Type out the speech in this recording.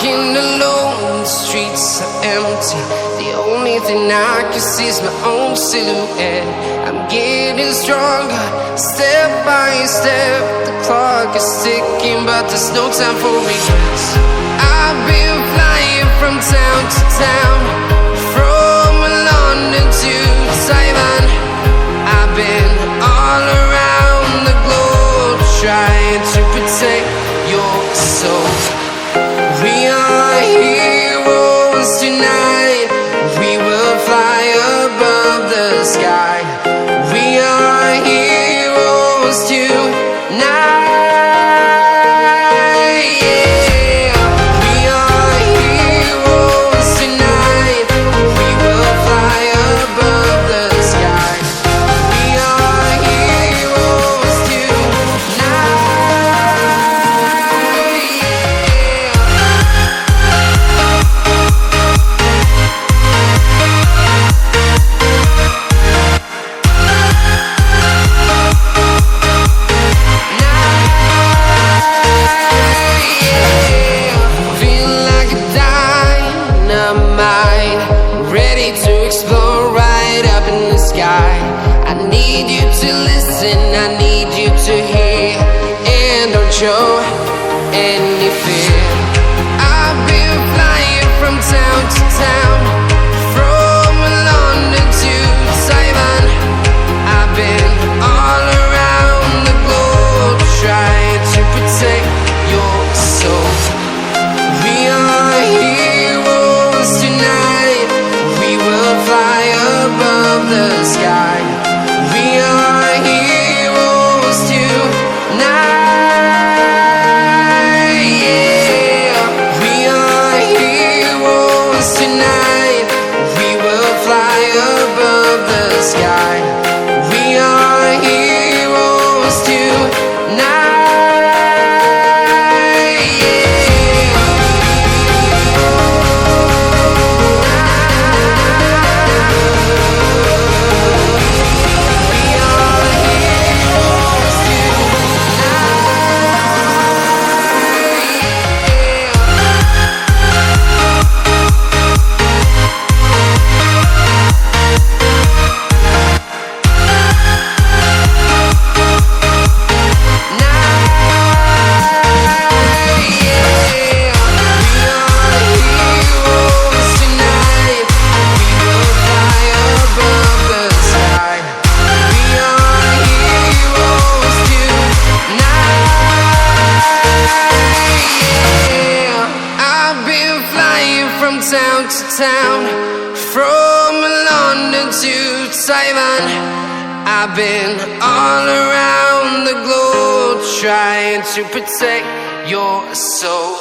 walking alone, the streets are empty. The only thing I can see is my own silhouette. I'm getting stronger, step by step. The clock is ticking, but there's no time for regrets. I've been flying from town to town, from London to Taiwan. I've been all around the globe, trying to protect your soul. We are heroes tonight. We will fly above the sky. We are heroes tonight. Yeah. We are heroes tonight. We will fly above the sky. We are heroes tonight. I need you to listen, I need you to hear, and don't show any fear. I've been flying from town to town, from London to Taiwan. I've been all around the globe, trying to protect your soul. We are heroes tonight. We will fly above the sky. We are heroes tonight. Yeah. We are heroes tonight. We will fly above the sky. We are heroes tonight. From town to town, from London to Taiwan. I've been all around the globe, trying to protect your soul.